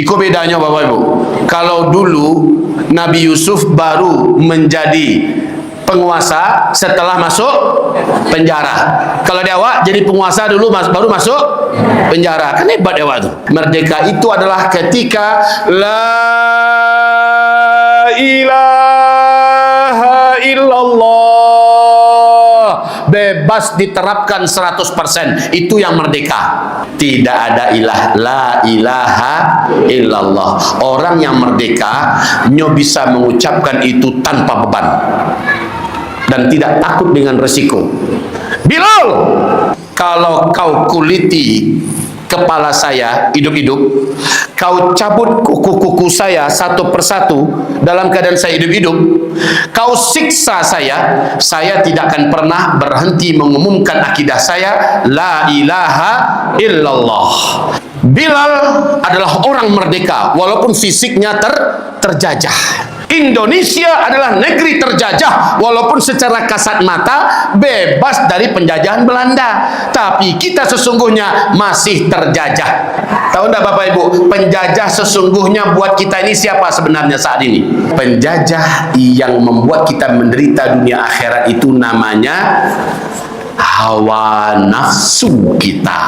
Iko bedanya Bapak Ibu. Kalau dulu Nabi Yusuf baru menjadi penguasa setelah masuk penjara. Kalau di awak jadi penguasa dulu baru masuk penjara. Kan hebat ya waktu. Merdeka itu adalah ketika la ilaha illallah bebas diterapkan 100%. Itu yang merdeka. Tidak ada ilah, la ilaha illallah. Orang yang merdeka nyo bisa mengucapkan itu tanpa beban dan tidak takut dengan resiko. Bilal, kalau kau kuliti kepala saya hidup-hidup, kau cabut kuku-kuku saya satu persatu dalam keadaan saya hidup-hidup, kau siksa saya tidak akan pernah berhenti mengumumkan akidah saya, la ilaha illallah. Bilal adalah orang merdeka walaupun fisiknya terjajah. Indonesia adalah negeri terjajah walaupun secara kasat mata bebas dari penjajahan Belanda, tapi kita sesungguhnya masih terjajah. Tahu enggak Bapak Ibu, penjajah sesungguhnya buat kita ini siapa sebenarnya saat ini? Penjajah yang membuat kita menderita dunia akhirat itu namanya hawa nafsu kita.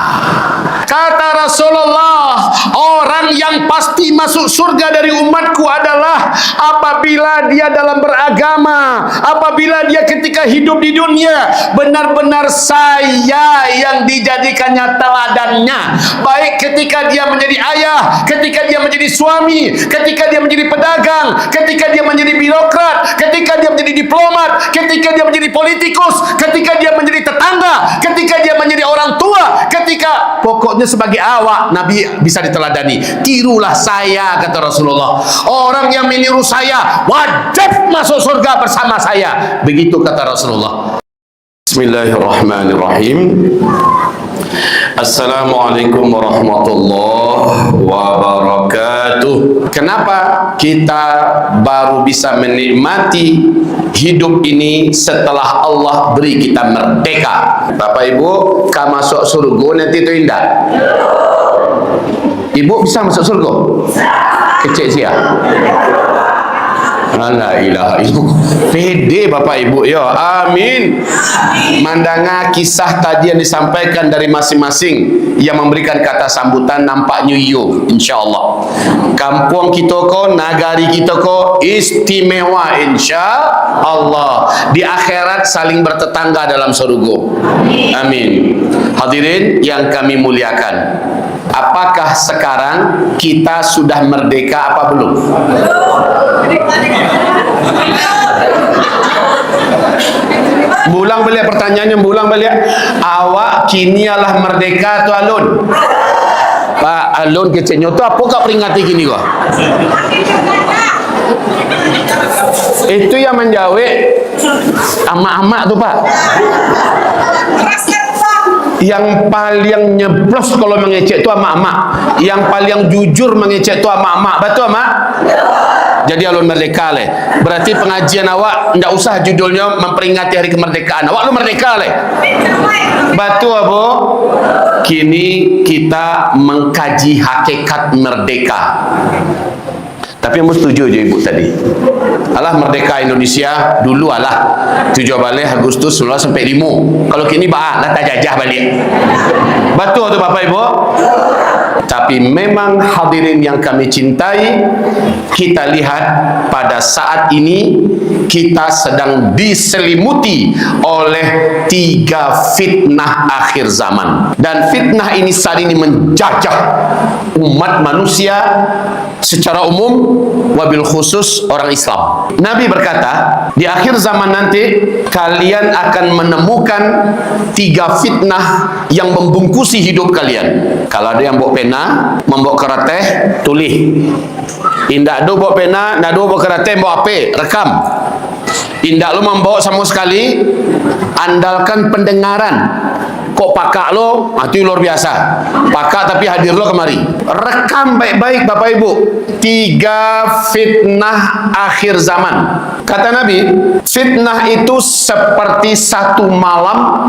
Kata Rasulullah, orang yang pasti masuk surga dari umatku adalah apabila dia dalam beragama, apabila dia ketika hidup di dunia benar-benar saya yang dijadikannya teladannya, baik ketika dia menjadi ayah, ketika dia menjadi suami, ketika dia menjadi pedagang, ketika dia menjadi birokrat, ketika dia menjadi diplomat, ketika dia menjadi politikus, ketika dia menjadi tetangga, ketika dia menjadi orang tua, ketika pokoknya sebagai awak Nabi bisa diteladani. Tirulah saya, kata Rasulullah. Orang yang meniru saya wajib masuk surga bersama saya. Begitu kata Rasulullah. Bismillahirrahmanirrahim. Assalamualaikum warahmatullahi wabarakatuh. Kenapa kita baru bisa menikmati hidup ini setelah Allah beri kita merdeka? Bapak Ibu, kamu masuk surga nanti itu indah. Ibu bisa masuk surga? Kecil sia. La ilaha illallah. Pede Bapak Ibu ya. Amin. Mandanga kisah tadi yang disampaikan dari masing-masing yang memberikan kata sambutan nampaknya yo insyaallah. Kampung kita ko, nagari kita ko istimewa insyaallah. Di akhirat saling bertetangga dalam surga. Amin. Hadirin yang kami muliakan, apakah sekarang kita sudah merdeka apa belum? Bulang balik pertanyaannya, bulang balik. Awak kini adalah merdeka atau alun? Pak alun kecilnya tu apa kau peringati gini kau? Itu yang menjawab amak-amak tu Pak. Yang paling nyeblos kalau mengecek tu amak-amak. Yang paling jujur mengecek tu amak-amak. Betul Mak? Jadi alun merdeka leh. Berarti pengajian awak tidak usah judulnya memperingati hari kemerdekaan. Awak lu merdeka leh. Betul apa? Kini kita mengkaji hakikat merdeka. Tapi yang setuju je ibu tadi. Alah merdeka Indonesia dulu alah 7 balik Agustus 19 sampai 5. Kalau kini bah lah tak jajah balik. Betul tu Bapak Ibu? Tapi memang hadirin yang kami cintai, kita lihat pada saat ini kita sedang diselimuti oleh 3 fitnah akhir zaman. Dan fitnah ini saat ini menjajah umat manusia secara umum, wabil khusus orang Islam. Nabi berkata, di akhir zaman nanti kalian akan menemukan 3 fitnah yang membungkusi hidup kalian. Kalau ada yang bawa pena, membawa kerateh, tulis. Indak do bawa pena, nak do bawa kerateh, bawa apa? Rekam. Indak lu membawa sama sekali, andalkan pendengaran. kok pakak lo, itu luar biasa. Pakak tapi hadir lo kemari. Rekam baik-baik Bapak Ibu. 3 fitnah akhir zaman. Kata Nabi, fitnah itu seperti satu malam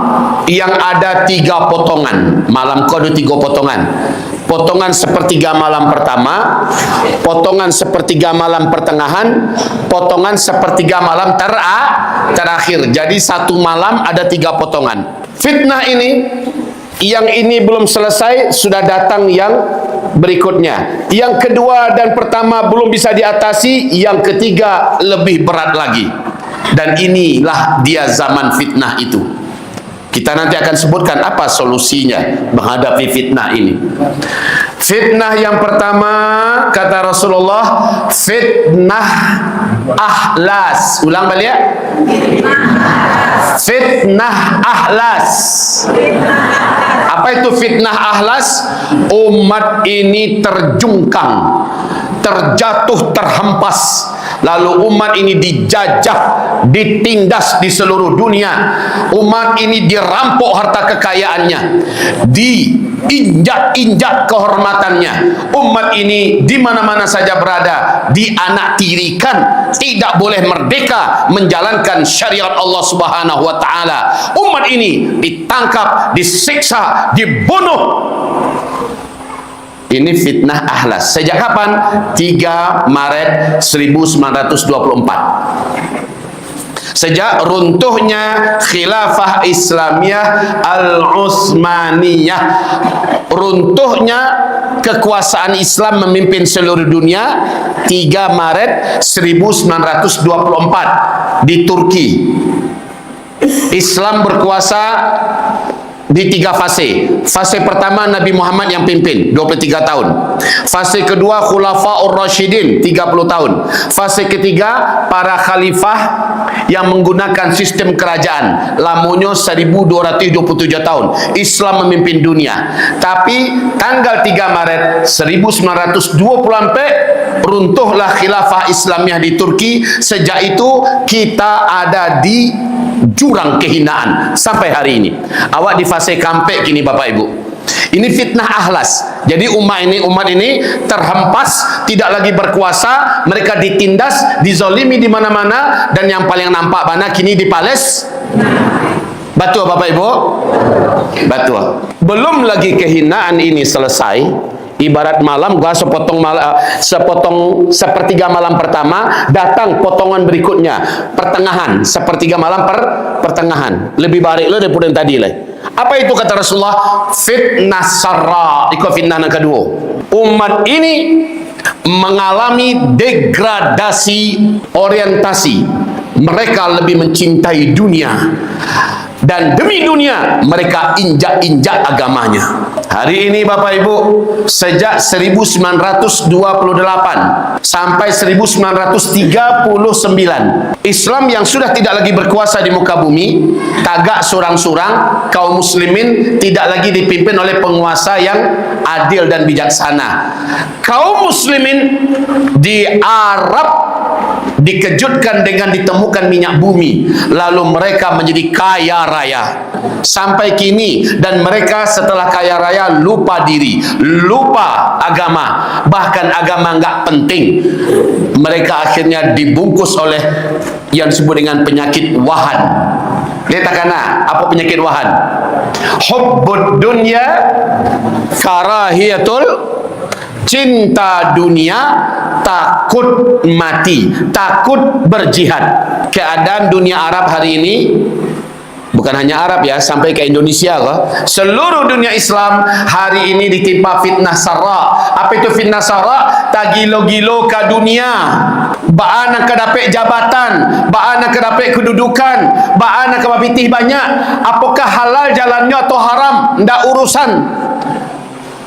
yang ada 3 potongan. Malam kau ada 3 potongan. Potongan sepertiga malam pertama, potongan sepertiga malam pertengahan, potongan sepertiga malam terakhir. Jadi satu malam ada 3 potongan. Fitnah ini, yang ini belum selesai, sudah datang yang berikutnya. Yang kedua dan pertama belum bisa diatasi, yang ketiga lebih berat lagi. Dan inilah dia zaman fitnah itu. Kita nanti akan sebutkan apa solusinya menghadapi fitnah ini. Fitnah yang pertama, kata Rasulullah, fitnah ahlas. Ulang balik ya. Fitnah ahlas. Apa itu fitnah ahlas? Umat ini terjungkang, terjatuh, terhempas. Lalu umat ini dijajah, ditindas di seluruh dunia. Umat ini dirampok harta kekayaannya, diinjak-injak kehormatannya. Umat ini di mana-mana saja berada dianaktirikan, tidak boleh merdeka menjalankan syariat Allah Subhanahu wa taala. Umat ini ditangkap, disiksa, dibunuh. Ini fitnah ahlas. Sejak kapan? 3 Maret 1924. Sejak runtuhnya khilafah Islamiyah Al-Utsmaniyah, runtuhnya kekuasaan Islam memimpin seluruh dunia, 3 Maret 1924 di Turki. Islam berkuasa di 3 fase. Fase pertama Nabi Muhammad yang pimpin 23 tahun. Fase kedua Khulafaur Rasyidin 30 tahun. Fase ketiga para khalifah yang menggunakan sistem kerajaan, lamanya 1227 tahun. Islam memimpin dunia. Tapi tanggal 3 Maret 1924 runtuhlah khilafah Islamiyah di Turki. Sejak itu kita ada di jurang kehinaan sampai hari ini. Awak di fase kampek kini Bapak Ibu. Ini fitnah ahlas. Jadi umat ini terhempas, tidak lagi berkuasa, mereka ditindas, dizolimi di mana-mana, dan yang paling nampak mana kini di Betul Bapak Ibu? Betul. Belum lagi kehinaan ini selesai. Ibarat malam, gua sepotong sepertiga malam pertama, datang potongan berikutnya, pertengahan, sepertiga malam pertengahan. Lebih baik lo daripada yang tadi lah. Apa itu kata Rasulullah? Fitnah sarra. Ikut fitnah yang kedua. Umat ini mengalami degradasi orientasi. Mereka lebih mencintai dunia, dan demi dunia mereka injak-injak agamanya. Hari ini Bapak Ibu, sejak 1928 sampai 1939, Islam yang sudah tidak lagi berkuasa di muka bumi, tagak surang-surang, kaum muslimin tidak lagi dipimpin oleh penguasa yang adil dan bijaksana. Kaum muslimin di Arab dikejutkan dengan ditemukan minyak bumi, lalu mereka menjadi kaya raya sampai kini, dan mereka setelah kaya raya lupa diri, lupa agama, bahkan agama nggak penting. Mereka akhirnya dibungkus oleh yang disebut dengan penyakit wahan. Lihat karena apa penyakit wahan? Hubbud dunya, karahiyatul, cinta dunia, takut mati, takut berjihad. Keadaan dunia Arab hari ini, bukan hanya Arab ya, sampai ke Indonesia kok, seluruh dunia Islam hari ini ditimpa fitnah sarra. Apa itu fitnah sarra? Tagilo-gilo ke dunia, ba'ana ke dapet jabatan, ba'ana ke dapet kedudukan, ba'ana ke mapitih banyak. Apakah halal jalannya atau haram? Ndak urusan.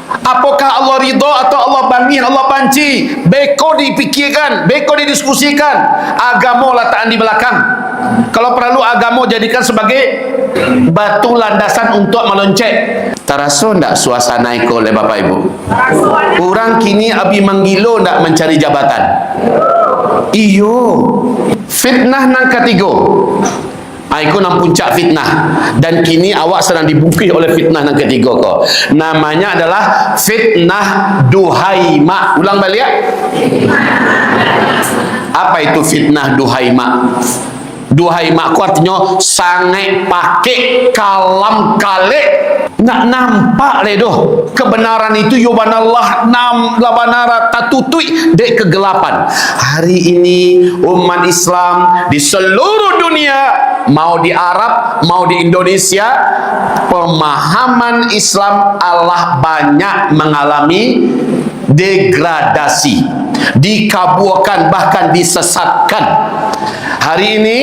Apakah Allah ridha atau Allah bangih, Allah banci? Beko dipikirkan, beko didiskusikan. Agama letakkan di belakang. Kalau perlu agama jadikan sebagai batu landasan untuk meloncek. Terasa ndak suasana itu oleh Bapak Ibu? Orang kini abi menggilo ndak mencari jabatan. Iyo. Fitnah nang ketiga. Iku nang puncak fitnah, dan kini awak sedang dibungkih oleh fitnah yang ketiga ko. Namanya adalah fitnah duhaima. Ulang balik ya. Apa itu fitnah duhaima? Duhaima ku artinya sangat pakai kalam kalik. Nak nampak le doh kebenaran itu yubanallah nam labanara tatutui dek kegelapan. Hari ini umat Islam di seluruh dunia, mau di Arab, mau di Indonesia, pemahaman Islam Allah banyak mengalami degradasi, dikaburkan, bahkan disesatkan. Hari ini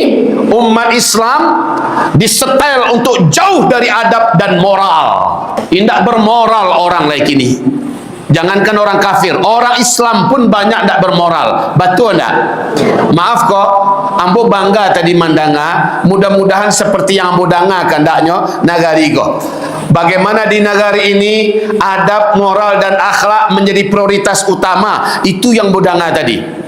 umat Islam disetel untuk jauh dari adab dan moral. Tidak bermoral orang lagi ini. Jangankan orang kafir, orang Islam pun banyak tidak bermoral. Betul tak? Maaf kok, ambo bangga tadi mandanga. Mudah-mudahan seperti yang ambo dangakan daknyo nagari kok. Bagaimana di negara ini adab, moral dan akhlak menjadi prioritas utama. Itu yang bodanga tadi.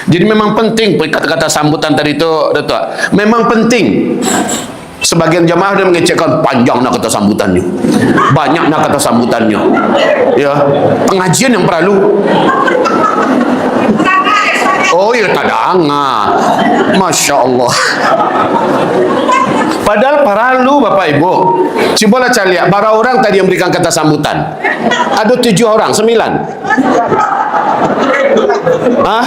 Jadi memang penting kata-kata sambutan tadi itu, Datuk. Memang penting. Sebagian jamaah dia mengecekkan panjang nak kata sambutannya, banyak nak kata sambutannya. Ya, pengajian yang perlu. Oh ya, tak ada angah. Masya Allah. Padahal perlu Bapak Ibu. Cobalah cari lihat, berapa orang tadi yang berikan kata sambutan? Ada 7 orang, 9. Hah?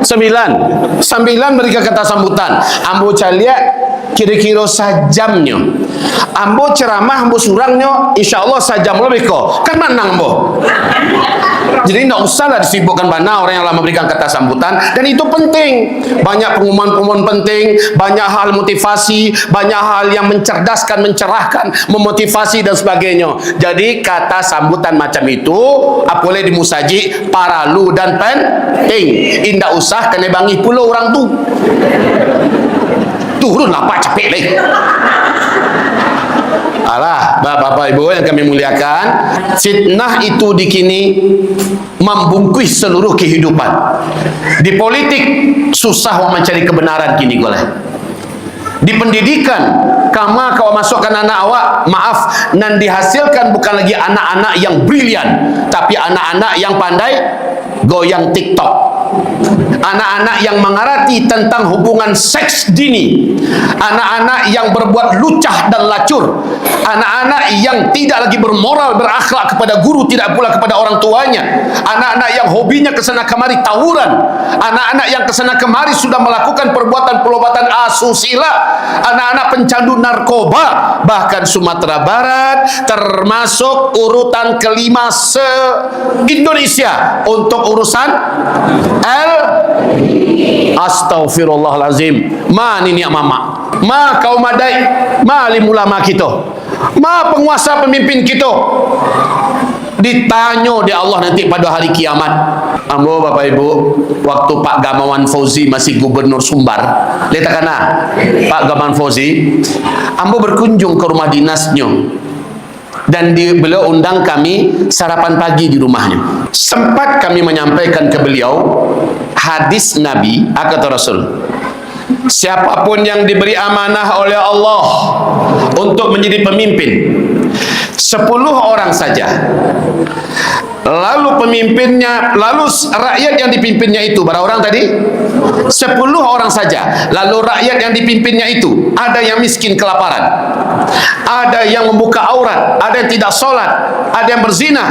9 berikan kata sambutan. Ambo cari lihat kira-kira sajamnya. Ambo ceramah, ambo surangnya, insya Allah sajam lebih kok. Kan menang ambo. Jadi tidak usahlah disibukkan mana orang yang lama memberikan kata sambutan, dan itu penting. Banyak pengumuman-pengumuman penting, banyak hal motivasi, banyak hal yang mencerdaskan, mencerahkan, memotivasi dan sebagainya. Jadi kata sambutan macam itu boleh dimusaji paralu dan penting. Indah usah kena bangi pula orang tu. Turun lapak capek lagi. Alah, Bapak Ibu yang kami muliakan, fitnah itu di kini membungkus seluruh kehidupan. Di politik susah mencari kebenaran kini goleh. Di pendidikan, kama kau masukkan anak awak, maaf, nan dihasilkan bukan lagi anak-anak yang brilian, tapi anak-anak yang pandai goyang TikTok. Anak-anak yang mengerti tentang hubungan seks dini, anak-anak yang berbuat lucah dan lacur, anak-anak yang tidak lagi bermoral, berakhlak kepada guru, tidak pula kepada orang tuanya, anak-anak yang hobinya kesana kemari tawuran, anak-anak yang kesana kemari sudah melakukan perbuatan asusila, anak-anak pencandu narkoba. Bahkan Sumatera Barat termasuk urutan kelima se-Indonesia untuk urusan Astaghfirullahalazim. Ma nini mama, ma kaum madai, ma alim ulama kita, ma penguasa pemimpin kita. Ditanya di Allah nanti pada hari kiamat. Ambo Bapak Ibu, waktu Pak Gamawan Fauzi masih gubernur Sumbar, lihat kana Pak Gamawan Fauzi, ambo berkunjung ke rumah dinasnya. Dan beliau undang kami sarapan pagi di rumahnya. Sempat kami menyampaikan ke beliau hadis Nabi, kata Rasul, siapapun yang diberi amanah oleh Allah untuk menjadi pemimpin, 10 orang saja, lalu pemimpinnya, lalu rakyat yang dipimpinnya itu berapa orang tadi? 10 orang saja, lalu rakyat yang dipimpinnya itu ada yang miskin kelaparan, ada yang membuka aurat, ada yang tidak sholat, ada yang berzina,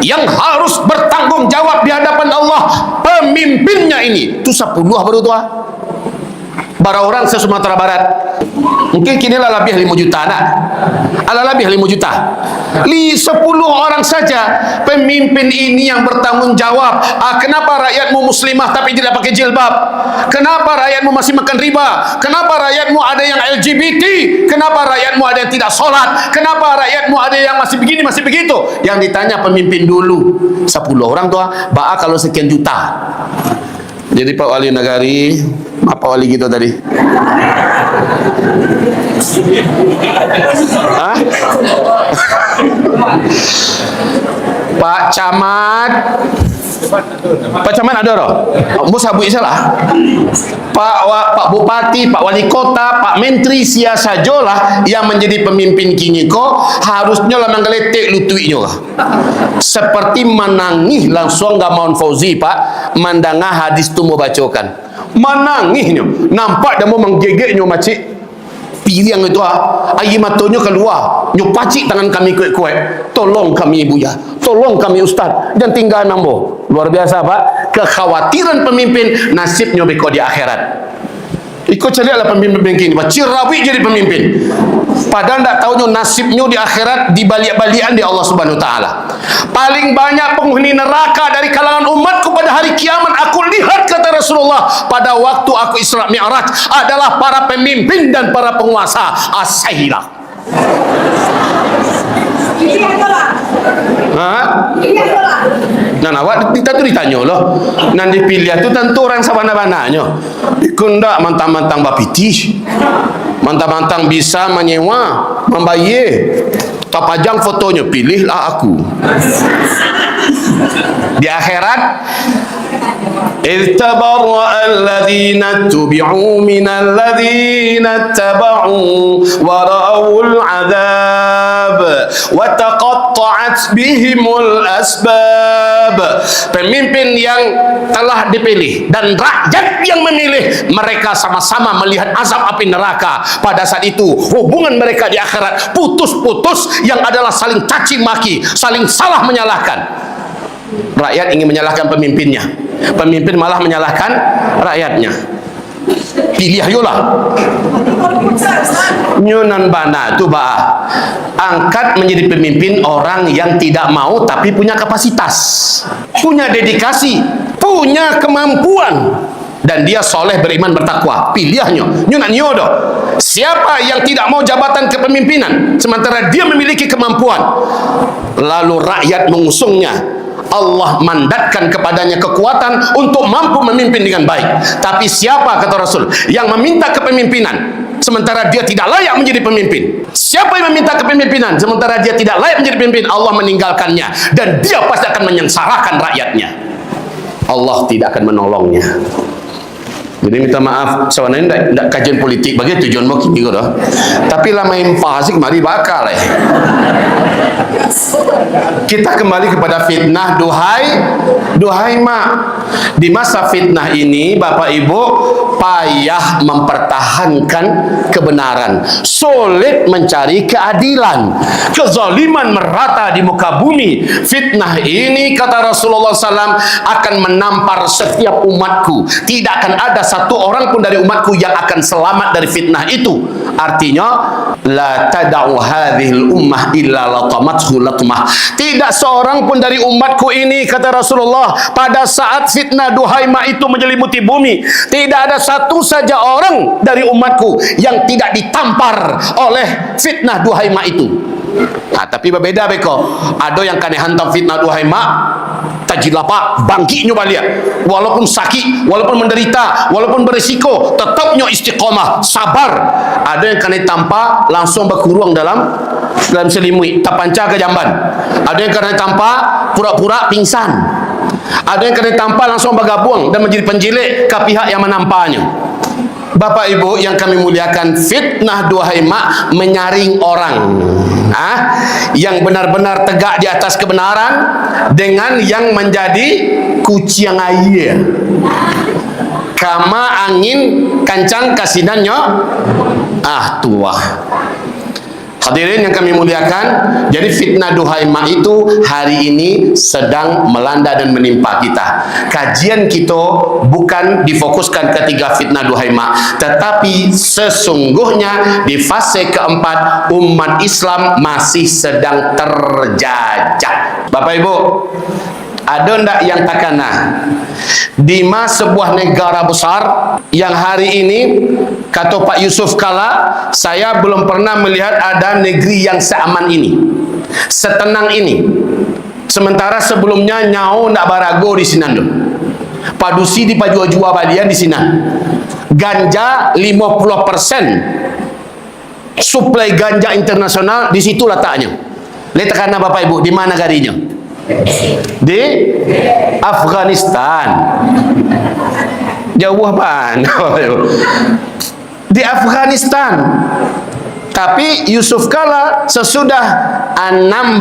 yang harus bertanggung jawab di hadapan Allah pemimpinnya ini. Itu 10 baru tua. Bara orang se Sumatera Barat. Mungkin kini lah lebih 5 juta nak. Ala lebih 5 juta. 10 orang saja pemimpin ini yang bertanggung jawab. Kenapa rakyatmu muslimah tapi tidak pakai jilbab? Kenapa rakyatmu masih makan riba? Kenapa rakyatmu ada yang LGBT? Kenapa rakyatmu ada yang tidak sholat? Kenapa rakyatmu ada yang masih begini, masih begitu? Yang ditanya pemimpin dulu. 10 orang tuh, baa kalau sekian juta. Jadi Pak Wali Nagari, apa wali kita tadi? Hah? Pak Camat, Pak Camat ada dah. Bos sabut salah. Pak Bupati, Pak Wali Kota, Pak Menteri sia sajalah yang menjadi pemimpin kini ko harusnya lah menggeletek lututnya lah. Seperti menangis langsung Gamawan Fauzi Pak mandangah hadis tu mau bacakan. Menangisnya, nampak dah mau menggegeknya macik. Pilihan itu air matanya keluar, nyo pacik tangan kami kuat-kuat. Tolong kami ibu ya, tolong kami ustaz, dan tinggal nambo. Luar biasa Pak, kekhawatiran pemimpin nasibnya beko di akhirat. Ikut carilah pemimpin kini, Pak. Cirawi jadi pemimpin. Padahal tak tahu nasibnya di akhirat di balik-balikan di Allah Subhanahu Wa Taala. Paling banyak penghuni neraka dari kalangan umatku pada hari kiamat. Aku lihat kata Rasulullah pada waktu aku Isra Mi'raj adalah para pemimpin dan para penguasa as-sahilah. Nah, awak kita tu ditanya loh. Nanti dipilih tu tentu orang sabana-bananya. Ikundak mantang-mantang bapiti. Mantang-mantang bisa menyewa, membayar. Tapajang fotonya, pilihlah aku. Di akhirat ittabarra alladhina tubi'u minal ladhina taba'u wa ra'awul 'adzab wa taqatta'at bihimul asbab. Pemimpin yang telah dipilih dan rakyat yang memilih, mereka sama-sama melihat azab api neraka. Pada saat itu hubungan mereka di akhirat putus-putus, yang adalah saling caci maki, saling salah menyalahkan. Rakyat ingin menyalahkan pemimpinnya, pemimpin malah menyalahkan rakyatnya. Pilih ayolah. Nyunan bana tu bah, angkat menjadi pemimpin orang yang tidak mau tapi punya kapasitas, punya dedikasi, punya kemampuan, dan dia soleh, beriman, bertakwa. Pilihnya nyunan nyodo. Siapa yang tidak mau jabatan kepemimpinan sementara dia memiliki kemampuan, lalu rakyat mengusungnya, Allah mandatkan kepadanya kekuatan untuk mampu memimpin dengan baik. Tapi siapa kata Rasul yang meminta kepemimpinan sementara dia tidak layak menjadi pemimpin? Siapa yang meminta kepemimpinan sementara dia tidak layak menjadi pemimpin? Allah meninggalkannya dan dia pasti akan menyengsarakan rakyatnya. Allah tidak akan menolongnya. Jadi minta maaf, sebenarnya tidak kajian politik bagi tujuan mau kini dah. Tapi lama impah sih mari bakal Kita kembali kepada fitnah. Duhai mak, di masa fitnah ini Bapak Ibu payah mempertahankan kebenaran, sulit mencari keadilan, kezaliman merata di muka bumi. Fitnah ini kata Rasulullah SAW akan menampar setiap umatku. Tidak akan ada satu orang pun dari umatku yang akan selamat dari fitnah itu. Artinya la tada'u hadhil ummah illa latamathu latmah. Tidak seorang pun dari umatku ini kata Rasulullah pada saat fitnah Duhaimah itu menyelimuti bumi, tidak ada satu saja orang dari umatku yang tidak ditampar oleh fitnah Duhaimah itu. Nah, tapi berbeda beko. Ada yang kane hantam fitnah Duhaimah tajilapa bangkitnya balik, walaupun sakit, walaupun menderita, walaupun berisiko, tetapnya istiqomah, sabar. Ada yang kane tampak langsung berkurung dalam selimut, terpancar ke jamban. Ada yang kane tampak pura-pura pingsan. Ada yang kane tampak langsung bergabung dan menjadi penjilik ke pihak yang menampaknya. Bapak Ibu yang kami muliakan, fitnah Duhaimah menyaring orang yang benar-benar tegak di atas kebenaran dengan yang menjadi kuciang air. Kama angin kancang kasinannya tua. Hadirin yang kami muliakan, jadi fitnah Duhaimah itu hari ini sedang melanda dan menimpa kita. Kajian kita bukan difokuskan ketiga fitnah Duhaimah, tetapi sesungguhnya di fase keempat umat Islam masih sedang terjajah. Bapak Ibu, ada ndak yang takana di sebuah negara besar yang hari ini kata Pak Yusuf Kala, saya belum pernah melihat ada negeri yang seaman ini, setenang ini. Sementara sebelumnya nyau ndak barago di Sinando, padusi di pajua-jua balian di sini, ganja 50% suplai ganja internasional di situ letaknya. Lihat karena Bapak Ibu di mana garinya? Di Afghanistan. Jauh apaan? Di Afghanistan. Tapi Yusuf Kala sesudah 16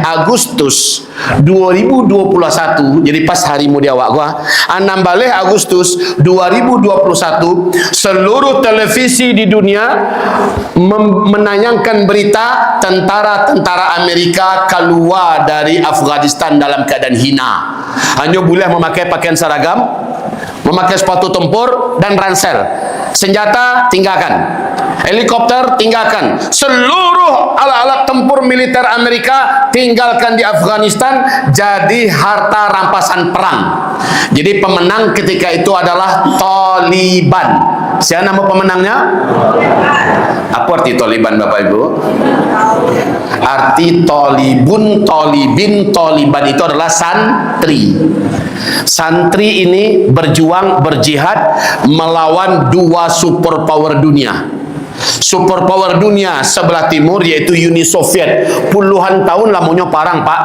Agustus 2021, jadi pas hari muda awak gua, 16 Agustus 2021, seluruh televisi di dunia menayangkan berita tentara-tentara Amerika keluar dari Afghanistan dalam keadaan hina. Hanya boleh memakai pakaian seragam, memakai sepatu tempur dan ransel. Senjata tinggalkan, helikopter tinggalkan, seluruh alat-alat tempur militer Amerika tinggalkan di Afghanistan, jadi harta rampasan perang. Jadi pemenang ketika itu adalah Taliban. Siapa nama pemenangnya? Apa arti Taliban, Bapak Ibu? Arti Talibun, Talibin, Taliban itu adalah santri. Santri ini berjuang, berjihad melawan dua superpower dunia. Superpower dunia sebelah timur yaitu Uni Soviet. Puluhan tahun lamanya parang, Pak.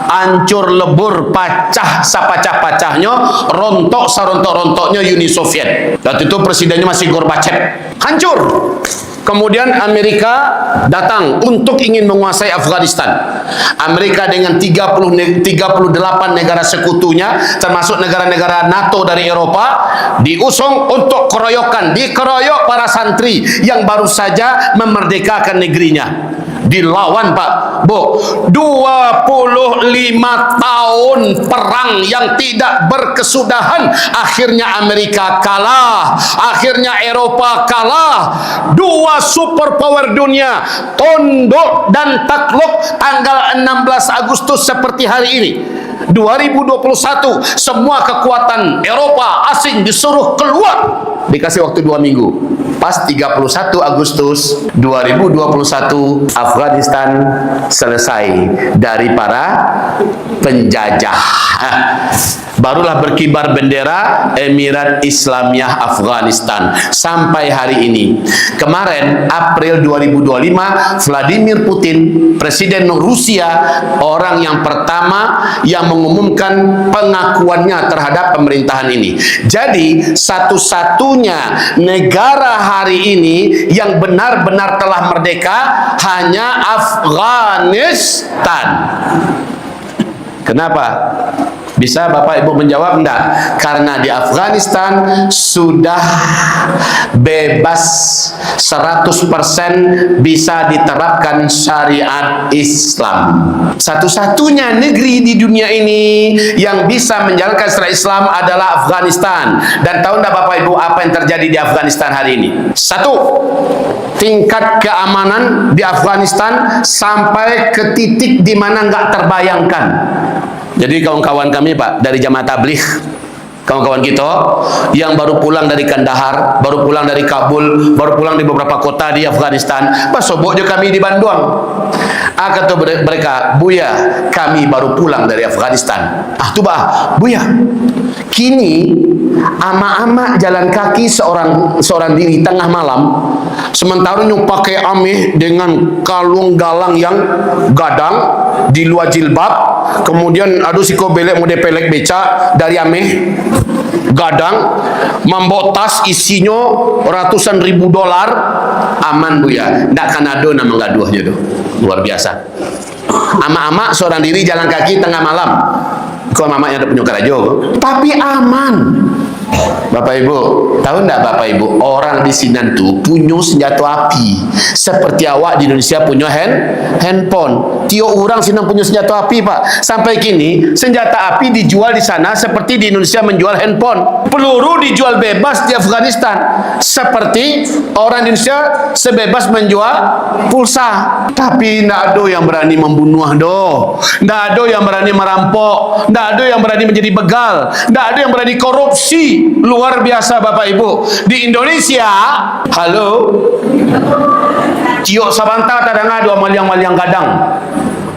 Hancur lebur, pacah sapacah-pacahnya, rontok sarontok-rontoknya Uni Soviet. Dan itu presidennya masih Gorbachev. Hancur. Kemudian Amerika datang untuk ingin menguasai Afghanistan. Amerika dengan 38 negara sekutunya, termasuk negara-negara NATO dari Eropa, diusung untuk keroyokan. Dikeroyok para santri yang baru saja memerdekakan negerinya. Dilawan, Pak. Bu, 25 tahun perang yang tidak berkesudahan. Akhirnya Amerika kalah. Akhirnya Eropa kalah. Dua superpower dunia tunduk dan takluk tanggal 16 Agustus seperti hari ini 2021. Semua kekuatan Eropa asing disuruh keluar. Dikasih waktu 2 minggu. Pas 31 Agustus 2021 Afghanistan selesai dari para penjajah. Barulah berkibar bendera Emirat Islamiyah Afghanistan sampai hari ini. Kemarin April 2025 Vladimir Putin, Presiden Rusia, orang yang pertama yang mengumumkan pengakuannya terhadap pemerintahan ini. Jadi satu-satunya negara hari ini yang benar-benar telah merdeka hanya Afghanistan. Kenapa? Bisa Bapak Ibu menjawab? Enggak. Karena di Afghanistan sudah bebas 100% bisa diterapkan syariat Islam. Satu-satunya negeri di dunia ini yang bisa menjalankan syariat Islam adalah Afghanistan. Dan tahu enggak Bapak Ibu apa yang terjadi di Afghanistan hari ini? Satu, tingkat keamanan di Afghanistan sampai ke titik di mana enggak terbayangkan. Jadi kawan-kawan kami, Pak, dari jamaah tabligh, kawan-kawan kita yang baru pulang dari Kandahar, baru pulang dari Kabul, baru pulang di beberapa kota di Afghanistan, pas sobok je kami di Bandung. Kata mereka, Buya, kami baru pulang dari Afghanistan. Tu bah, Buya, kini ama-ama jalan kaki seorang diri tengah malam, sementara nyu pakai ameh dengan kalung galang yang gadang di luar jilbab, kemudian aduh siko belek mode pelek beca dari ameh gadang, membawa tas isinya ratusan ribu dolar, aman Buya. Ndak Kanado nama gaduh je tu. Luar biasa. Ama-ama seorang diri jalan kaki tengah malam. Kau mamanya ada punya kerajo, tapi aman. Bapak Ibu, tahu enggak Bapak Ibu, orang di Sinan tuh punya senjata api seperti awak di Indonesia punya handphone. Tio orang Sinan punya senjata api, Pak. Sampai kini senjata api dijual di sana seperti di Indonesia menjual handphone. Peluru dijual bebas di Afghanistan seperti orang Indonesia sebebas menjual pulsa. Tapi enggak ada yang berani membunuh doh. Enggak ada yang berani merampok, enggak ada yang berani menjadi begal, enggak ada yang berani korupsi. Luar biasa Bapak Ibu. Di Indonesia, halo, Cio Sabanta tadanga dua maliang-maliang gadang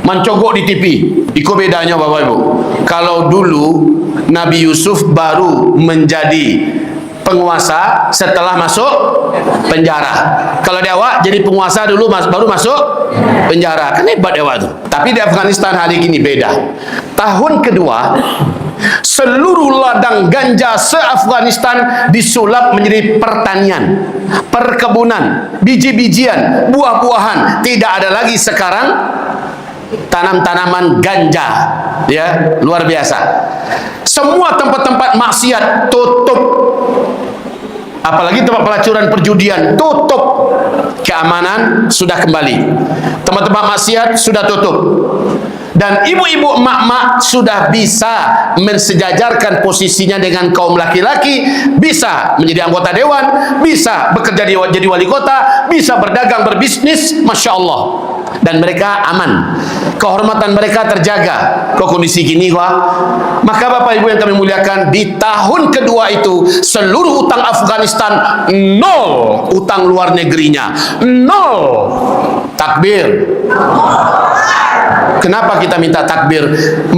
mencogok di TV. Iko bedanya Bapak Ibu. Kalau dulu Nabi Yusuf baru menjadi penguasa setelah masuk penjara. Kalau dia awak jadi penguasa dulu baru masuk penjara. Kan hebat dia awak tu. Tapi di Afghanistan hari ini beda. tahun kedua, seluruh ladang ganja se-Afghanistan disulap menjadi pertanian, perkebunan, biji-bijian, buah-buahan. Tidak ada lagi sekarang tanam-tanaman ganja, ya, luar biasa. Semua tempat-tempat maksiat tutup, apalagi tempat pelacuran perjudian tutup. Keamanan sudah kembali, tempat-tempat maksiat sudah tutup, dan ibu-ibu emak-emak sudah bisa mensejajarkan posisinya dengan kaum laki-laki, bisa menjadi anggota dewan, bisa bekerja jadi wali kota, bisa berdagang, berbisnis, Masya Allah. Dan mereka aman, kehormatan mereka terjaga. Kok kondisi gini wah? Maka Bapak Ibu yang kami muliakan, di tahun kedua itu seluruh utang Afghanistan nol, utang luar negerinya nol. Takbir. Kenapa kita minta takbir?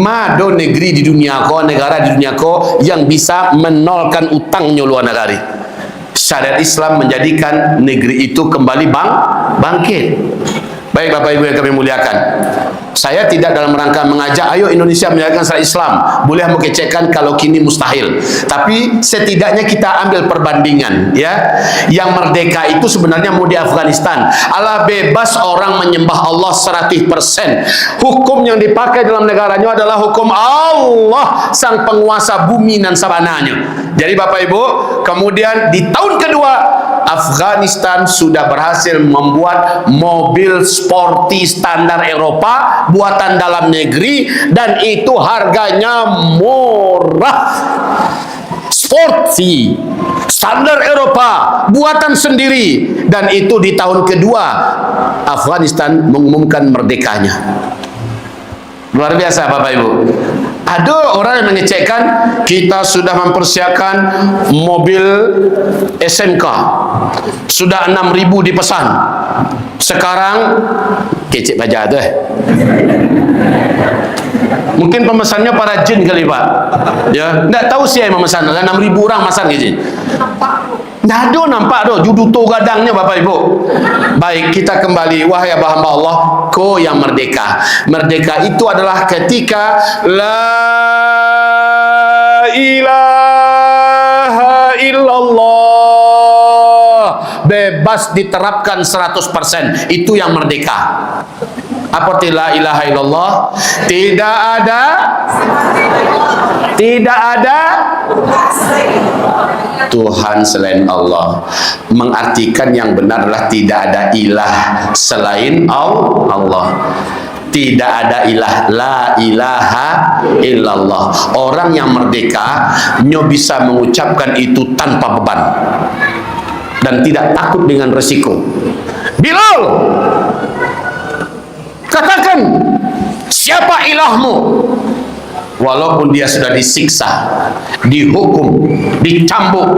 Mado negeri di dunia ko, negara di dunia ko yang bisa menolkan utangnya luar negara. Syariat Islam menjadikan negeri itu kembali bangkit. Baik Bapak Ibu yang kami muliakan, saya tidak dalam rangka mengajak ayo Indonesia menjalankan syariat Islam, boleh mengecekkan kalau kini mustahil, tapi setidaknya kita ambil perbandingan, ya. Yang merdeka itu sebenarnya mau di Afghanistan, Allah bebas orang menyembah Allah 100%. Hukum yang dipakai dalam negaranya adalah hukum Allah, sang penguasa bumi dan sabananya. Jadi Bapak Ibu, kemudian di tahun kedua Afghanistan sudah berhasil membuat mobil sporty standar Eropa buatan dalam negeri, dan itu harganya murah. Sporty standar Eropa buatan sendiri, dan itu di tahun kedua Afghanistan mengumumkan merdekanya. Luar biasa Bapak Ibu. Ada orang yang mengecekkan kita sudah mempersiapkan mobil SMK sudah 6.000 dipesan. Sekarang kecek baca tu mungkin pemesannya para jin kali Pak, ya, tidak tahu siapa yang memesan. 6.000 orang pesan gitu. Tidak ada nampak tu juduto gadangnya Bapak Ibu. Baik, kita kembali. Wahai hamba Allah, ko yang merdeka. Merdeka itu adalah ketika la ilaha illallah bebas diterapkan 100%. Itu yang merdeka. Apa arti la ilaha illallah? Tidak ada Tuhan selain Allah. Mengartikan yang benar adalah tidak ada ilah selain Allah. Tidak ada ilah, la ilaha illallah. Orang yang merdeka nyo bisa mengucapkan itu tanpa beban dan tidak takut dengan resiko. Bilal, katakan siapa ilahmu? Walaupun dia sudah disiksa, dihukum, dicambuk,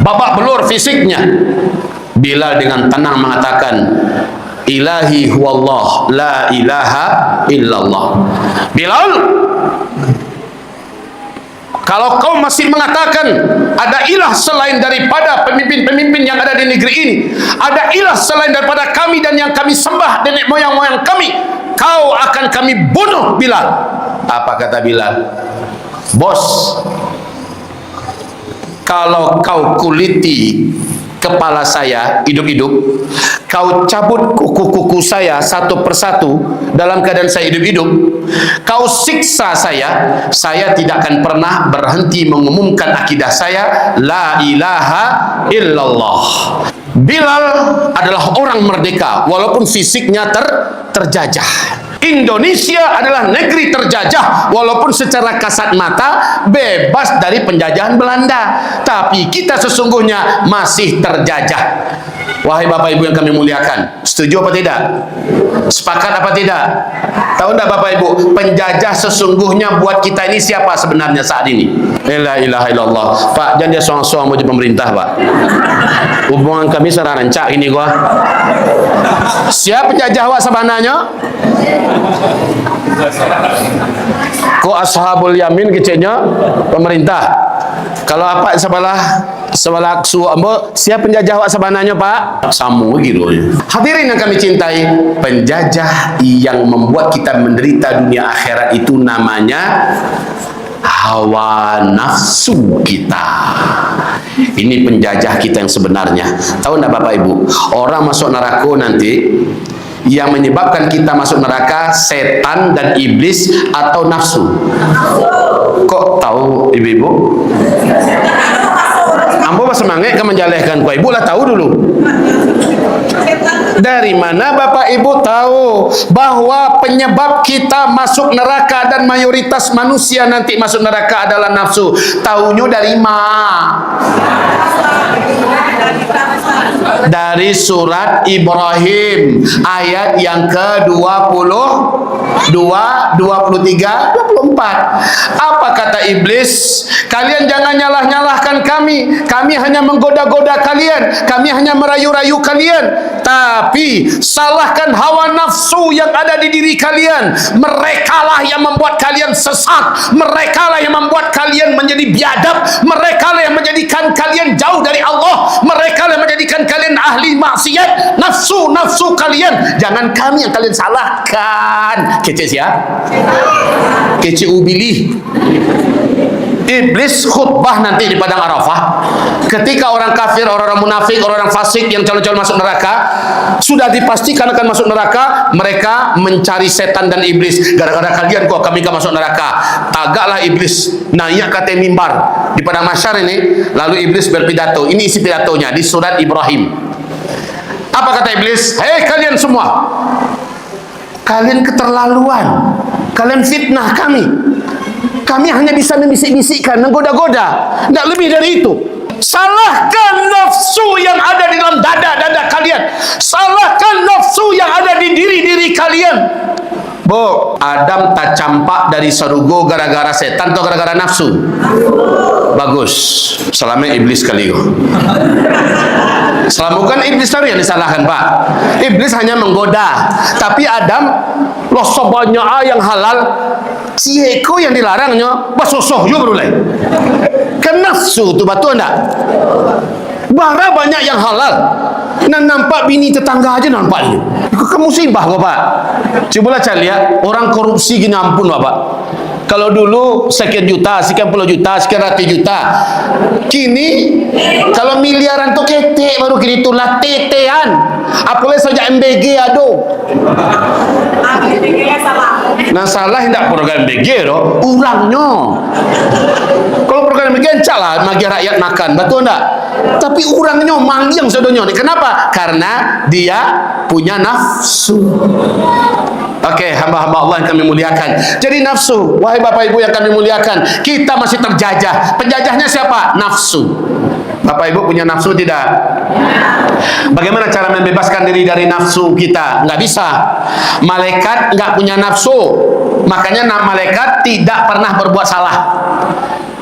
babak belur fisiknya, Bilal dengan tenang mengatakan, ilahi huwallah, la ilaha illallah. Bilal, kalau kau masih mengatakan ada ilah selain daripada pemimpin-pemimpin yang ada di negeri ini, ada ilah selain daripada kami dan yang kami sembah nenek moyang-moyang kami, kau akan kami bunuh Bilal. Apa kata Bilal? Bos, kalau kau kuliti kepala saya hidup-hidup, kau cabut kuku-kuku saya satu persatu dalam keadaan saya hidup-hidup, kau siksa saya tidak akan pernah berhenti mengumumkan akidah saya, la ilaha illallah. Bilal adalah orang merdeka walaupun fisiknya terjajah. Indonesia adalah negeri terjajah walaupun secara kasat mata bebas dari penjajahan Belanda, tapi kita sesungguhnya masih terjajah. Wahai Bapak Ibu yang kami muliakan, setuju apa tidak? Sepakat apa tidak? Tahu tidak Bapak Ibu, penjajah sesungguhnya buat kita ini siapa sebenarnya saat ini? La ilaha illallah. Pak, jangan dia soang-soang mau jadi pemerintah Pak. Hubungan kami serang rancak ini gua. Siapa penjajah wak sebenarnya? Ko ashabul yamin kecenya pemerintah. Kalau apa sebelah su ambo, siapa penjajah wak sebenarnya Pak? Samu gitu. Hadirin yang kami cintai, penjajah yang membuat kita menderita dunia akhirat itu namanya hawa nafsu kita. Ini penjajah kita yang sebenarnya. Tahu enggak Bapak Ibu? Orang masuk neraka nanti, yang menyebabkan kita masuk neraka setan dan iblis atau nafsu? Kok tahu ibu-ibu? Ambo semangat kan menjalehkan ku ibu lah tahu dulu. Dari mana Bapak Ibu tahu bahwa penyebab kita masuk neraka dan mayoritas manusia nanti masuk neraka adalah nafsu? Taunya dari dari surat Ibrahim ayat yang ke-22, 23, 24. Apa kata iblis? Kalian jangan nyalah-nyalahkan kami. Kami hanya menggoda-goda kalian. Kami hanya merayu-rayu kalian. Tapi salahkan hawa nafsu yang ada di diri kalian. Merekalah yang membuat kalian sesat. Merekalah yang membuat kalian menjadi biadab. Merekalah yang menjadikan kalian jauh dari Allah. Merekalah yang menjadikan kalian ahli maksiat. Nafsu kalian. Jangan kami yang kalian salahkan. Kece siapa? Kece ubili. Iblis khutbah nanti di padang Arafah. Ketika orang kafir, orang-orang munafik, orang-orang fasik yang calon-calon masuk neraka sudah dipastikan akan masuk neraka, mereka mencari setan dan iblis. Gara-gara kalian kok kami gak masuk neraka. Tagaklah iblis naik ke atas mimbar di padang mahsyar ini. Lalu iblis berpidato. Ini isi pidatonya di surat Ibrahim. Apa kata iblis? Hei kalian semua, kalian keterlaluan, kalian fitnah kami. Kami hanya bisa membisik-bisikkan, menggoda-goda, tidak lebih dari itu. Salahkan nafsu yang ada di dalam dada-dada kalian. Salahkan nafsu yang ada di diri-diri kalian. Bu, Adam tak campak dari sarugo gara-gara setan atau gara-gara nafsu? Bagus. Selama iblis kali. Selama bukan iblis tahu yang disalahkan Pak. Iblis hanya menggoda. Tapi Adam loh sebanyak yang halal. Cieko yang dilarangnya basosoh juga berulai. Kan nafsu tu batu enggak? Bara banyak yang halal. Nah, nampak bini tetangga aja nampaknya. Kamu musibah Bapak. Cobalah cari lihat orang korupsi gini, ampun Bapak. Kalau dulu sekian juta, sekian puluh juta, sekian ratus juta. Kini kalau miliaran tuh ketek baru kini itulah tetean. Apalagi saja MBG aduh. Nah salah tidak program MBG loh, urangnya. Kalau program MBG lah bagi rakyat makan, betul enggak? Tapi urangnya manggil sedonya. Kenapa? Karena dia punya nafsu. Oke, hamba-hamba Allah yang kami muliakan. Jadi nafsu, wahai Bapak Ibu yang kami muliakan, kita masih terjajah. Penjajahnya siapa? Nafsu. Bapak Ibu punya nafsu tidak? Bagaimana cara membebaskan diri dari nafsu kita? Nggak bisa. Malaikat nggak punya nafsu. Makanya malaikat tidak pernah berbuat salah.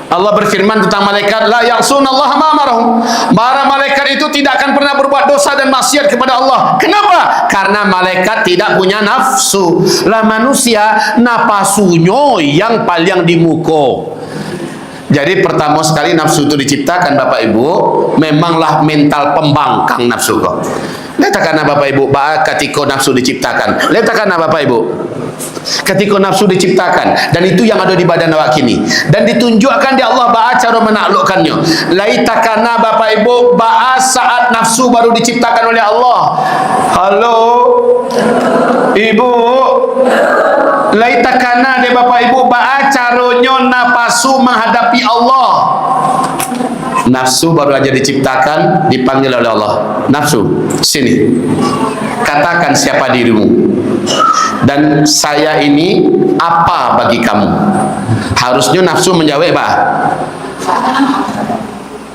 Allah berfirman tentang malaikat, la ya'sunallaha ma amarahum. Para malaikat itu tidak akan pernah berbuat dosa dan maksiat kepada Allah. Kenapa? Karena malaikat tidak punya nafsu. Lah manusia napasunyo yang paling di muka. Jadi pertama sekali nafsu itu diciptakan Bapak Ibu, memanglah mental pembangkang nafsu kok. Letakkan Bapak Ibu, ketika nafsu diciptakan. Letakkan Bapak Ibu. Ketika nafsu diciptakan, dan itu yang ada di badan awak kini, dan ditunjukkan di Allah bahas cara menaklukkannya. Laitakana Bapak Ibu bahas saat nafsu baru diciptakan oleh Allah. Halo Ibu, laitakana de Bapak Ibu bahas caranya napasu menghadapi Allah. Nafsu baru aja diciptakan, dipanggil oleh Allah. Nafsu, sini. Katakan siapa dirimu. Dan saya ini apa bagi kamu? Harusnya nafsu menjawab, Pak.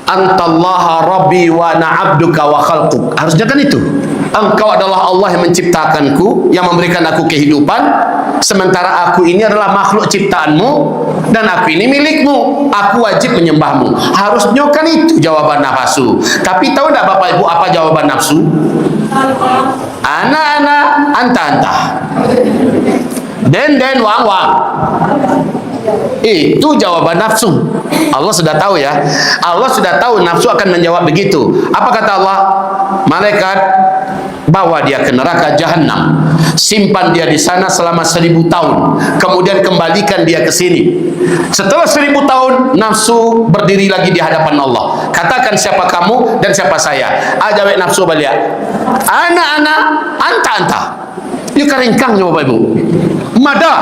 Antallaha rabbi wa ana abduka wa khalquk. Harusnya kan itu. Engkau adalah Allah yang menciptakanku, yang memberikan aku kehidupan, sementara aku ini adalah makhluk ciptaanmu dan aku ini milikmu. Aku wajib menyembahmu. Harusnya kan itu jawaban nafsu. Tapi tahu tidak Bapak Ibu apa jawaban nafsu? Ana, anta. Den, wang. Itu jawaban nafsu. Allah sudah tahu ya. Allah sudah tahu nafsu akan menjawab begitu. Apa kata Allah? Malaikat, bawa dia ke neraka jahanam, simpan dia di sana selama 1000 tahun, kemudian kembalikan dia ke sini. Setelah 1000 tahun, nafsu berdiri lagi di hadapan Allah. Katakan siapa kamu dan siapa saya. Ajawab nafsu balik. Ana, anta. Dia keringkang ya Bapak Ibu. Mada.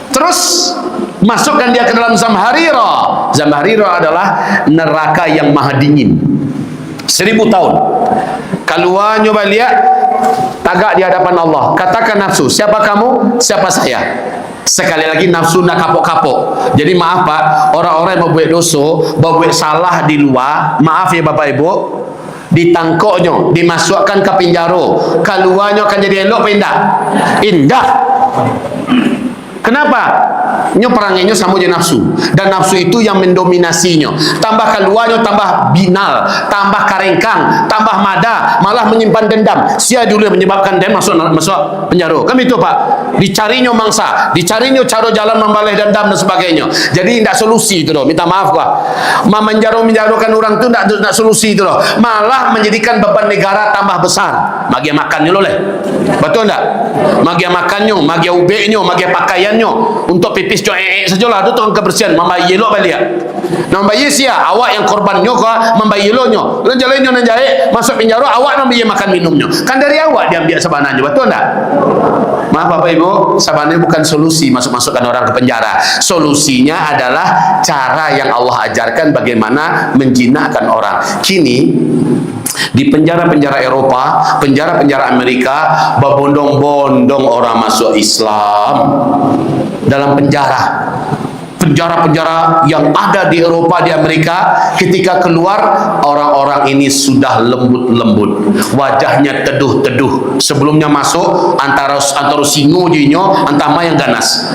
Terus masukkan dia ke dalam Zamharira. Zamharira adalah neraka yang maha dingin. 1000 tahun. Keluar nyoba lihat, tagak di hadapan Allah. Katakan nafsu, siapa kamu, siapa saya. Sekali lagi nafsu nak kapok-kapok. Jadi maaf Pak, orang-orang yang membuat dosa, membuat salah di luar, maaf ya Bapak Ibu, ditangkoknya, dimasukkan ke penjara, keluarnya akan jadi elok apa indah? Indah. Kenapa? Nyo peranginnya sama je nafsu, dan nafsu itu yang mendominasinya. Tambah keluarnya tambah binal, tambah karengkang, tambah mada, malah menyimpan dendam. Sia dulu yang menyebabkan dia masuk penjara. Kan itu Pak. Dicarinya mangsa, dicarinya cara jalan membalas dendam dan sebagainya. Jadi tidak solusi itu loh. Minta maaf gua. Menjarakan orang itu tidak solusi itu loh. Malah menjadikan beban negara tambah besar. Magi makannya loh leh. Betul tak? Magi makannya, magi ubeknya, magi pakaiannya. Untuk pipis sajalah itu tukang kebersihan membayi elok balik. Membayi sia awak yang korbannya ke membayi eloknya. Lan jalannya nan jahe masuk penjara, awak membayi makan minumnya. Kan dari awak diambil sebananya, betul tak? Maaf Bapak Ibu, sebenarnya bukan solusi masukkan orang ke penjara. Solusinya adalah cara yang Allah ajarkan bagaimana menjinakkan orang. Kini di penjara-penjara Eropa, penjara-penjara Amerika, berbondong-bondong orang masuk Islam dalam penjara. Penjara-penjara yang ada di Eropa, di Amerika, ketika keluar orang-orang ini sudah lembut-lembut, wajahnya teduh-teduh. Sebelumnya masuk antara singo jinyo, antara yang ganas.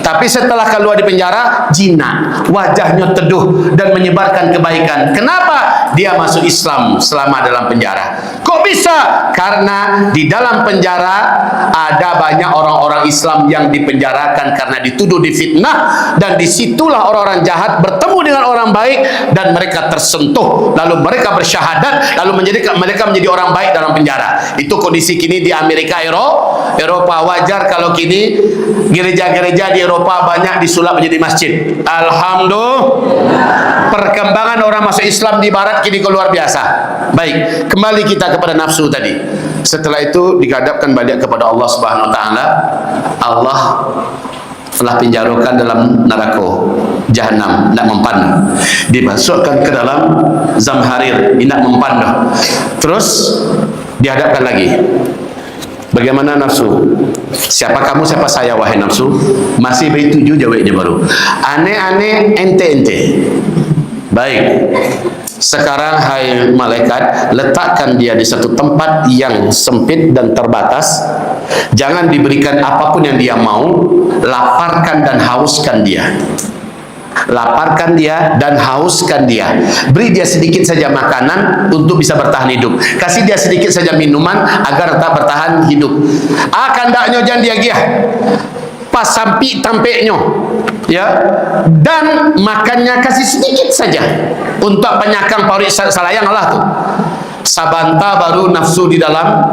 Tapi setelah keluar di penjara, jinak, wajahnya teduh dan menyebarkan kebaikan. Kenapa? Dia masuk Islam selama dalam penjara. Kok bisa? Karena di dalam penjara ada banyak orang-orang Islam yang dipenjarakan karena dituduh difitnah, dan disitulah orang-orang jahat bertemu dengan orang baik dan mereka tersentuh, lalu mereka bersyahadat, lalu mereka menjadi orang baik dalam penjara. Itu kondisi kini di Amerika, Eropa. Wajar kalau kini gereja-gereja di Eropa banyak disulap menjadi masjid. Alhamdulillah. Perkembangan orang masuk Islam di barat kini luar biasa. Baik, kembali kita kepada nafsu tadi. Setelah itu dihadapkan balik kepada Allah Subhanahu wa taala. Allah telah penjarakan dalam neraka jahanam, nak mempan, dimasukkan ke dalam Zamharir, nak mempan dah. Terus dihadapkan lagi. Bagaimana nafsu? Siapa kamu, siapa saya, wahai nafsu? Masih begitu jawabnya baru. Aneh-aneh, ente-ente. Baik. Sekarang hai malaikat, letakkan dia di satu tempat yang sempit dan terbatas. Jangan diberikan apapun yang dia mau. Laparkan dan hauskan dia. Laparkan dia dan hauskan dia. Beri dia sedikit saja makanan untuk bisa bertahan hidup. Kasih dia sedikit saja minuman agar tetap bertahan hidup. Akan daknya jangan dia giah. Pas sampai tampeknya, ya, dan makannya kasih sedikit saja untuk penyakang pauri salayang Allah tuh. Sabanta baru nafsu di dalam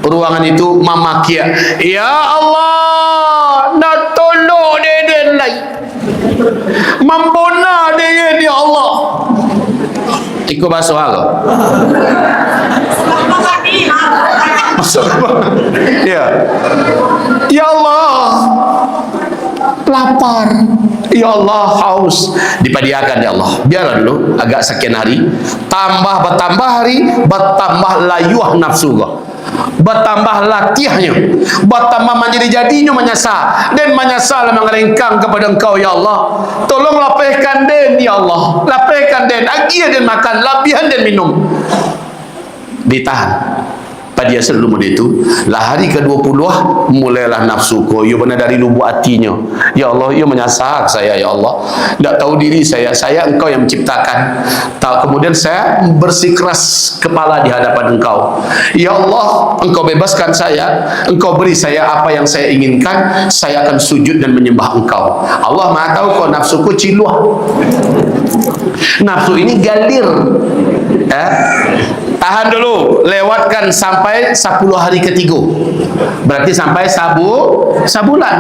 ruangan itu mamakia, ya Allah, nak tolong deden lai, membona deden ya Allah. Ikut basuh Allah. Ya, ya Allah, lapar, ya Allah, haus. Dipadiakan ya Allah. Biarlah dulu agak sekian hari, bertambah hari, bertambah layuah nafsu kau, bertambah latihnya, bertambah menjadi jadinya menyasar, dan menyasar mengerengkang kepada Engkau ya Allah. Tolong lapihkan den ya Allah, lapihkan den, agia dan makan, lapihan dan minum. Ditahan. Pada dia selalu model itu. Lah hari ke-20 mulailah nafsu ko. Ia benar dari lubuk hatinya. Ya Allah, ia menyasar saya, ya Allah. Tak tahu diri saya engkau yang menciptakan. Kemudian saya bersikeras kepala di hadapan engkau. Ya Allah, engkau bebaskan saya, engkau beri saya apa yang saya inginkan, saya akan sujud dan menyembah engkau. Allah Maha tahu kau nafsuku ciluah. Nafsu ini galir. Tahan dulu, lewatkan sampai 10 hari ketiga. Berarti sampai sabulan.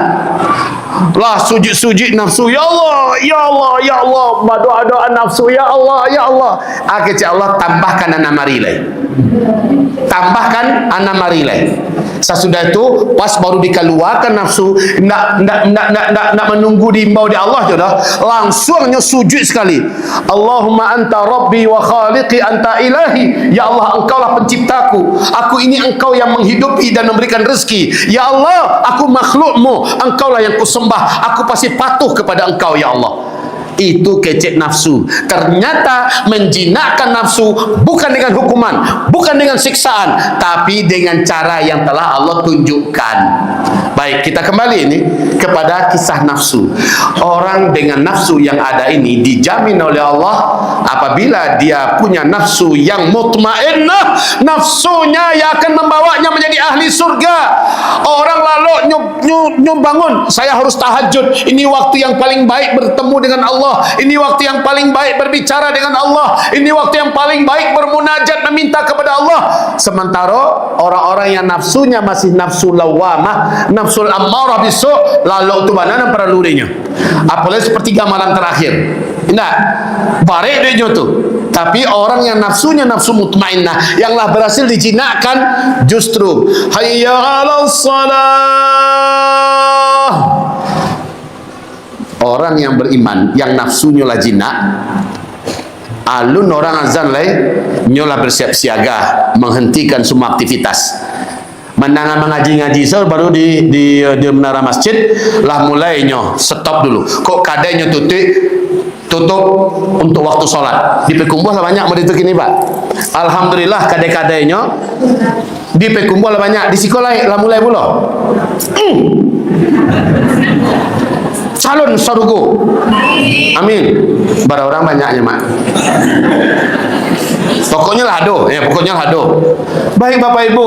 Lah sujud-sujud nafsu, ya Allah, ya Allah, ya Allah, doa-doa nafsu, ya Allah, ya Allah. Akhirnya Allah tambahkan anak marilai. Tambahkan anak marilai. Sesudah itu pas baru dikeluarkan nafsu, nak menunggu diimbau di Allah sudah, langsungnya sujud sekali. Allahumma anta rabbi wa khaliqi anta ilahi. Ya Allah, engkaulah penciptaku. Aku ini engkau yang menghidupi dan memberikan rezeki. Ya Allah, aku makhlukmu. Engkaulah yang kusembah. Aku pasti patuh kepada engkau, ya Allah. Itu kecek nafsu. Ternyata menjinakkan nafsu bukan dengan hukuman, bukan dengan siksaan, tapi dengan cara yang telah Allah tunjukkan. Baik, kita kembali ini kepada kisah nafsu. Orang dengan nafsu yang ada ini dijamin oleh Allah apabila dia punya nafsu yang mutmainnah, nafsunya yang akan membawanya menjadi ahli surga. Orang lalu bangun, saya harus tahajud, ini waktu yang paling baik bertemu dengan Allah, ini waktu yang paling baik berbicara dengan Allah, ini waktu yang paling baik bermunajat meminta kepada Allah. Sementara orang-orang yang nafsunya masih nafsu lawamah, nafsul ammarah bisu, lalu tu mana para lurinya. Apalagi sepertiga malam terakhir. Nah, barek dia tu. Tapi orang yang nafsunya nafsu mutmainnah, yanglah berhasil dijinakkan, justru hayya 'alas salah. Orang yang beriman yang nafsunya lah jinak, alun orang azan lai nyola bersiap siaga menghentikan semua aktivitas. Menangan mengaji-ngaji so baru di menara masjid lah mulainya stop dulu. Kok kadanya tutup untuk waktu sholat. Di Pekumbuh lah banyak begitu kini Pak. Alhamdulillah kadai-kadainya di Pekumbuh lah banyak. Di sekolah lah mulai pula. Calon sarugo. Amin. Bara orang banyaknya mak. Pokoknya lah ado, ya pokoknya lah ado. Baik Bapak Ibu.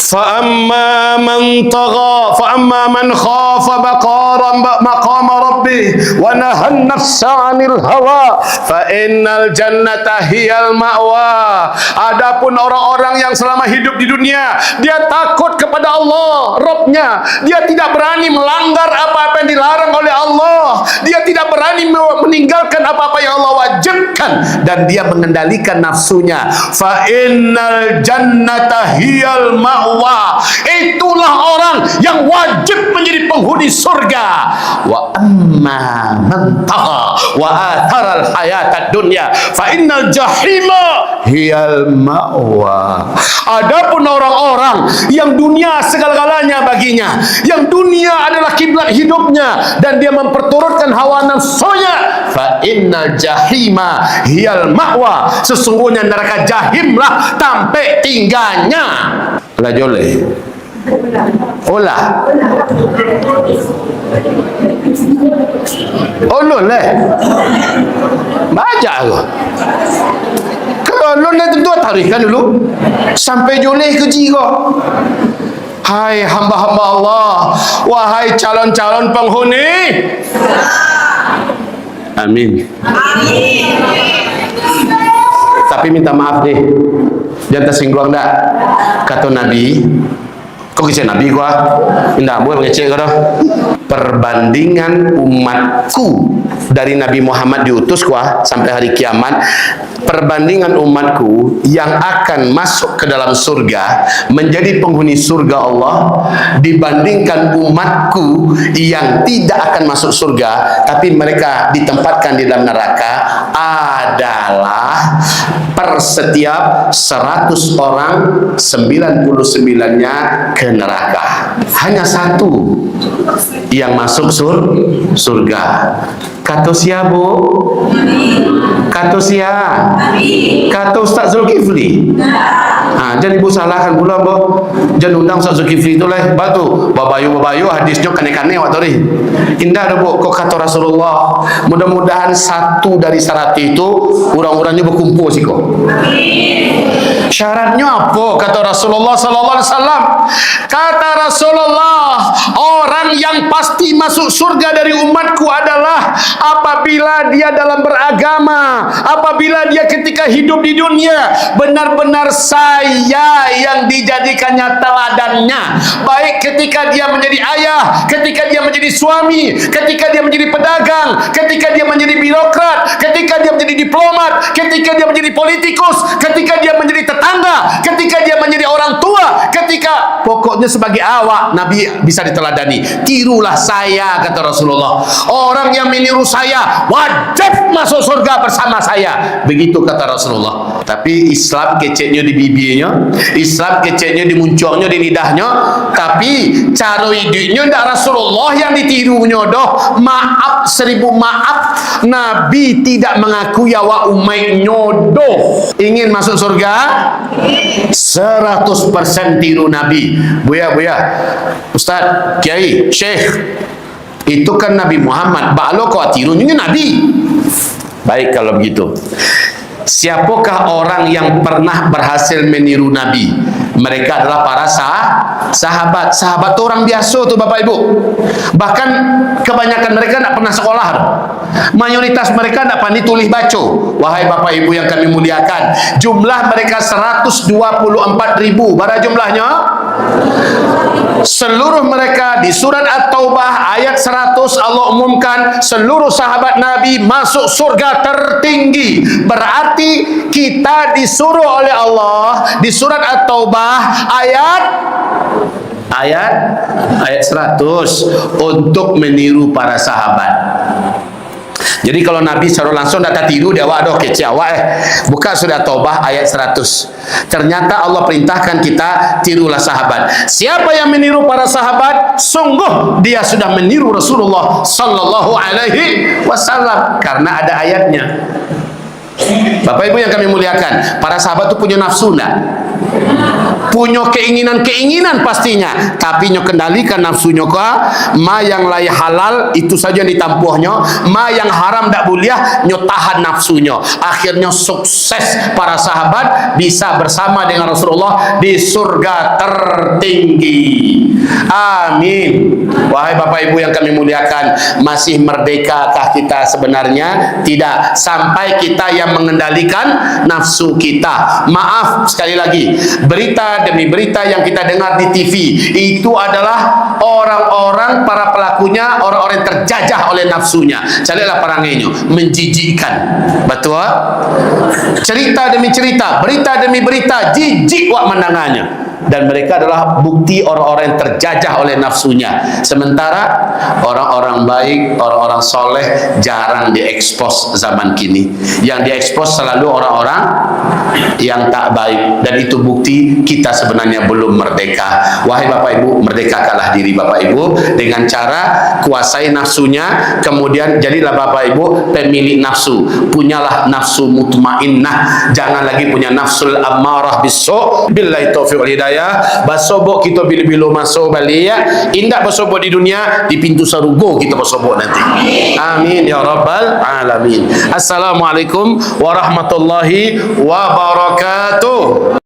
فَأَمَّا مَنْ طَغَى فَأَمَّا مَنْ خَافَ مَقَامَ رَبِّهِ وَنَهَى النَّفْسَ عَنِ الْهَوَى فَإِنَّ الْجَنَّةَ هِيَ الْمَأْوَى. Adapun orang-orang yang selama hidup di dunia dia takut kepada Allah Rabbnya, dia tidak berani melanggar apa-apa yang dilarang oleh Allah, dia tidak berani meninggalkan apa-apa yang Allah wajibkan, dan dia mengendalikan nafsunya. فَإِنَّ الْجَنَّةَ هِيَ الْمَأْوَى. Itulah orang yang wajib menjadi penghuni surga. Wa amma man tagha wa athara al-hayata dunya fa innal jahima hiyal ma'wa. Adapun orang-orang yang dunia segala-galanya baginya, yang dunia adalah kiblat hidupnya, dan dia memperturutkan hawa nafsunya, fa innal jahima hiyal ma'wa. Sesungguhnya neraka jahimlah tempat tinggalnya. La jole. Olah. Olon le. Baca aku. Kalau olon le tentu tarikkan dulu sampai jole ke jigo. Hai hamba-hamba Allah, wahai calon-calon penghuni. Amin. Amin. Tapi minta maaf deh, jangan tersinggung dah. Kata Nabi, kok kisah Nabi gua? Indah, boleh mengecek kau. Perbandingan umatku dari Nabi Muhammad diutus gua sampai hari kiamat, perbandingan umatku yang akan masuk ke dalam surga menjadi penghuni surga Allah dibandingkan umatku yang tidak akan masuk surga tapi mereka ditempatkan di dalam neraka adalah per setiap 100 orang 99-nya ke neraka, hanya satu yang masuk surga. Kata siapa? Kata siapa? Kata Ustaz Zulkifli. Jangan ibu salahkan pula boh. Jangan undang Ustaz Zulkifli itu lah. Batu babayu hadisnya kane-kane waktu ni. Indah dah boh. Kau kata Rasulullah. Mudah-mudahan satu dari syarat itu orang-orangnya berkumpul sih kau. Syaratnya apa? Kata Rasulullah sallallahu alaihi wasallam. Kata Rasulullah, orang yang pasti masuk surga dari umatku adalah apabila dia dalam beragama, apabila dia ketika hidup di dunia benar-benar saya yang dijadikannya teladannya, baik ketika dia menjadi ayah, ketika dia menjadi suami, ketika dia menjadi pedagang, ketika dia menjadi birokrat, ketika dia menjadi diplomat, ketika dia menjadi politikus, ketika dia menjadi tetangga, ketika dia menjadi orang tua, ketika pokoknya sebagai awak Nabi bisa diteladani. Tirulah saya, kata Rasulullah. Orang yang meniru saya wajib masuk surga bersama saya. Begitu kata Rasulullah. Tapi Islam keceknya di bibirnya, Islam keceknya di muncungnya, di lidahnya, tapi cara hidupnya tidak Rasulullah yang ditirunya doh. Maaf, 1000 maaf, Nabi tidak mengakui awak umai nyodoh. Ingin masuk surga 100% tiru Nabi. Buya Ustaz, Kiai, Syekh, itu kan Nabi Muhammad. Ba'alo kau tirunya Nabi. Baik kalau begitu. Siapakah orang yang pernah berhasil meniru Nabi? Mereka adalah para sahabat. Sahabat itu orang biasa tuh Bapak Ibu. Bahkan kebanyakan mereka tidak pernah sekolah. Mayoritas mereka tidak pandai tulis baca. Wahai Bapak Ibu yang kami muliakan, jumlah mereka 124.000. Berapa jumlahnya? Seluruh mereka di surat At-Taubah ayat 100 Allah umumkan seluruh sahabat Nabi masuk surga tertinggi. Berarti kita disuruh oleh Allah di surat At-Taubah ayat 100 untuk meniru para sahabat. Jadi kalau Nabi secara langsung tak tiru dia awak dah kecil awak buka surat Taubah ayat 100. Ternyata Allah perintahkan kita tirulah sahabat. Siapa yang meniru para sahabat, sungguh dia sudah meniru Rasulullah sallallahu alaihi wasallam karena ada ayatnya. Bapak Ibu yang kami muliakan, para sahabat itu punya nafsu enggak? Punya keinginan pastinya, tapi nyo kendalikan nafsunya ka, ma yang lai halal itu saja yang ditampuhnya, ma yang haram tak boleh nyo tahan nafsunya. Akhirnya sukses para sahabat bisa bersama dengan Rasulullah di surga tertinggi. Amin. Wahai Bapak Ibu yang kami muliakan, masih merdekakah kita sebenarnya? Tidak, sampai kita yang mengendalikan nafsu kita. Maaf sekali lagi, berita demi berita yang kita dengar di TV itu adalah orang-orang para pelakunya, orang-orang yang terjajah oleh nafsunya. Carilah perangainya, menjijikkan. Betul? Cerita demi cerita, berita demi berita, jijik wak mendengarnya. Dan mereka adalah bukti orang-orang yang terjajah oleh nafsunya. Sementara orang-orang baik, orang-orang soleh jarang diekspos zaman kini. Yang diekspos selalu orang-orang yang tak baik. Dan itu bukti kita sebenarnya belum merdeka. Wahai Bapak Ibu, merdekakanlah diri Bapak Ibu dengan cara kuasai nafsunya. Kemudian jadilah Bapak Ibu pemilik nafsu. Punyalah nafsu mutmainnah. Jangan lagi punya nafsul ammarah bisu'. Billahi taufiq wal hidayah. Basobok kita bila-bila masuk balik ya. Indak bersobok di dunia, di pintu surga kita bersobok nanti. Amin ya rabbal alamin. Assalamualaikum warahmatullahi wabarakatuh.